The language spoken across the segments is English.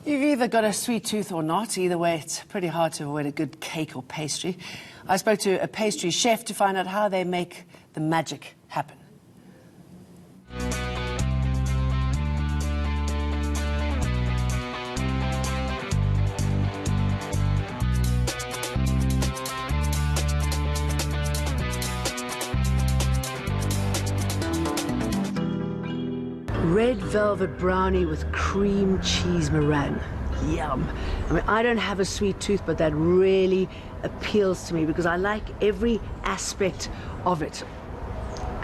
You've either got a sweet tooth or not. Either way, it's pretty hard to avoid a good cake or pastry. I spoke to a pastry chef to find out how they make the magic happen. Red velvet brownie with cream cheese meringue. Yum. I mean, I don't have a sweet tooth, but that really appeals to me because I like every aspect of it.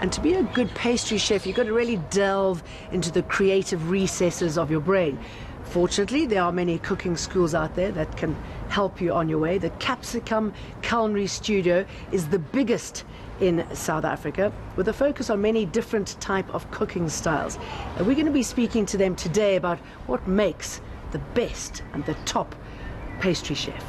And to be a good pastry chef, you've got to really delve into the creative recesses of your brain. Fortunately, there are many cooking schools out there that can help you on your way. The Capsicum Culinary Studio is the biggest in South Africa, with a focus on many different type of cooking styles. And we're going to be speaking to them today about what makes the best and the top pastry chef.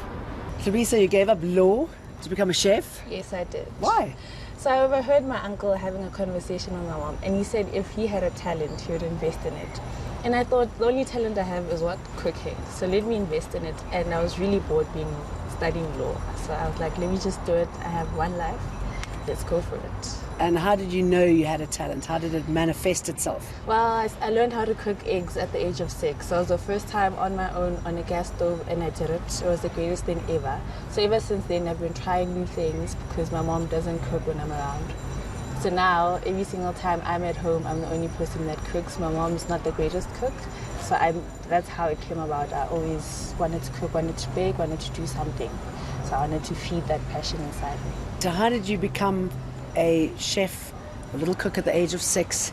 Teresa, you gave up law to become a chef? Yes, I did. Why? So I overheard my uncle having a conversation with my mom, and he said if he had a talent, he would invest in it. And I thought, the only talent I have is what? Cooking. So let me invest in it. And I was really bored studying law. So I was like, let me just do it. I have one life. Let's go for it. And how did you know you had a talent? How did it manifest itself? Well, I learned how to cook eggs at the age of 6. So it was the first time on my own on a gas stove, and I did it. It was the greatest thing ever. So ever since then, I've been trying new things because my mom doesn't cook when I'm around. So now, every single time I'm at home, I'm the only person that cooks. My mom's not the greatest cook. So that's how it came about. I always wanted to cook, wanted to bake, wanted to do something. So I wanted to feed that passion inside me. So how did you become a chef, a little cook at the age of 6,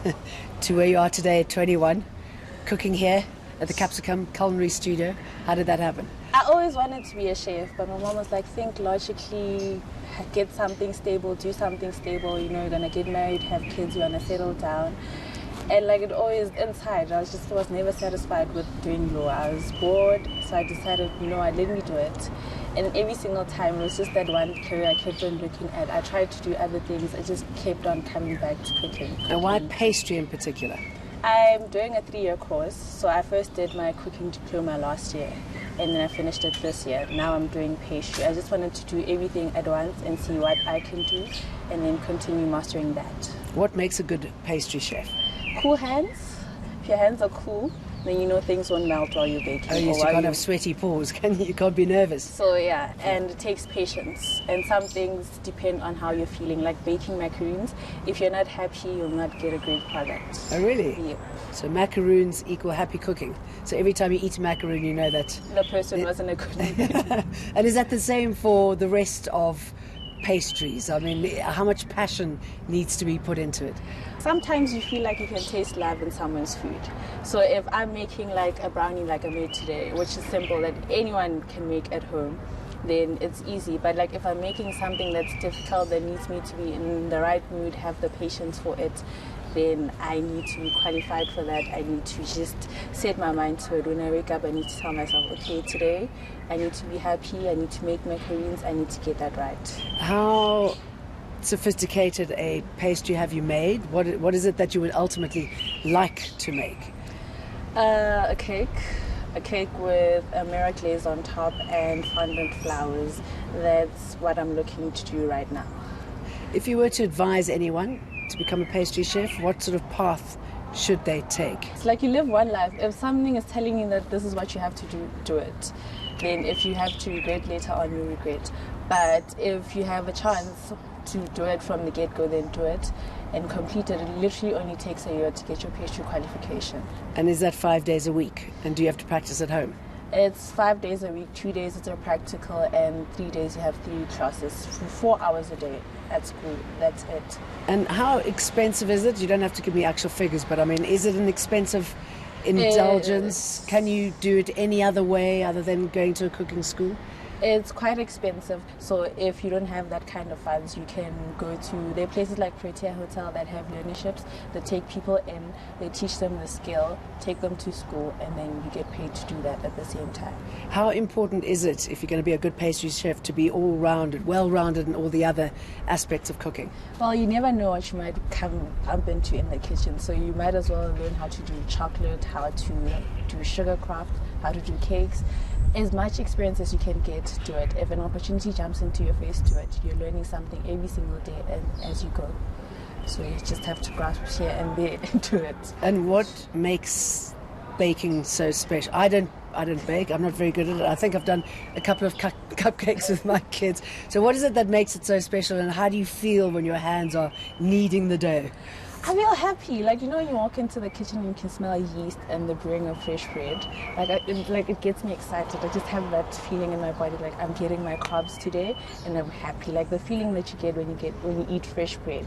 to where you are today at 21, cooking here at the Capsicum Culinary Studio? How did that happen? I always wanted to be a chef, but my mom was like, think logically, get something stable, do something stable, you know, you're gonna get married, have kids, you wanna settle down. And like it always inside, I was never satisfied with doing law. I was bored, so I decided, you know what, let me do it. And every single time, it was just that one career I kept on looking at. I tried to do other things, I just kept on coming back to cooking. And why pastry in particular? I'm doing a 3-year course, so I first did my cooking diploma last year, and then I finished it this year. Now I'm doing pastry. I just wanted to do everything at once and see what I can do, and then continue mastering that. What makes a good pastry chef? Cool hands. If your hands are cool, then you know things won't melt while you're baking. Oh yes, you can't have sweaty paws, can you? You can't be nervous. So yeah, and it takes patience. And some things depend on how you're feeling, like baking macaroons. If you're not happy, you'll not get a great product. Oh really? Yeah. So macaroons equal happy cooking. So every time you eat a macaroon, you know that the person wasn't a good one. And is that the same for the rest of pastries? I mean, how much passion needs to be put into it? Sometimes you feel like you can taste love in someone's food. So if I'm making like a brownie like I made today, which is simple, that anyone can make at home, then it's easy. But like if I'm making something that's difficult, that needs me to be in the right mood, have the patience for it, then I need to be qualified for that. I need to just set my mind to it. When I wake up, I need to tell myself, okay, today I need to be happy, I need to make macaroons, I need to get that right. How sophisticated a pastry have you made? What is it that you would ultimately like to make? A cake with a mirror glaze on top and fondant flowers. That's what I'm looking to do right now. If you were to advise anyone to become a pastry chef, what sort of path should they take? It's like you live one life. If something is telling you that this is what you have to do it. Then if you have to regret later on, you regret. But if you have a chance to do it from the get-go, then do it and complete it. It literally only takes a year to get your pastry qualification. And is that 5 days a week? And do you have to practice at home? It's 5 days a week, 2 days it's a practical, and 3 days you have 3 classes for 4 hours a day at school. That's it. And how expensive is it? You don't have to give me actual figures, but I mean, is it an expensive indulgence? Can you do it any other way other than going to a cooking school? It's quite expensive, so if you don't have that kind of funds, you can go to, there are places like Protea Hotel that have learnerships that take people in, they teach them the skill, take them to school, and then you get paid to do that at the same time. How important is it, if you're going to be a good pastry chef, to be all-rounded, well-rounded in all the other aspects of cooking? Well, you never know what you might bump into in the kitchen, so you might as well learn how to do chocolate, how to do sugar craft, how to do cakes. As much experience as you can get, do it. If an opportunity jumps into your face, do it. You're learning something every single day and as you go. So you just have to grasp here and there and do it. And what makes baking so special? I don't bake. I'm not very good at it. I think I've done a couple of cupcakes with my kids. So what is it that makes it so special, and how do you feel when your hands are kneading the dough? I feel happy. Like, you know, when you walk into the kitchen and you can smell yeast and the brewing of fresh bread. It gets me excited. I just have that feeling in my body, like I'm getting my carbs today and I'm happy. Like the feeling that you get when you eat fresh bread.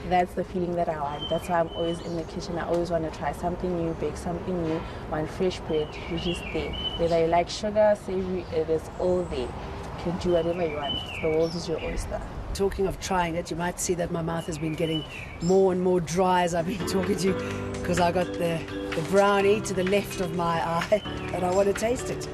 That's the feeling that I want. That's why I'm always in the kitchen. I always want to try something new, bake something new. Want fresh bread, you're just there. Whether you like sugar, savory, it is all there. You can do whatever you want. The world is your oyster. Talking of trying it, you might see that my mouth has been getting more and more dry as I've been talking to you, because I got the brownie to the left of my eye and I want to taste it.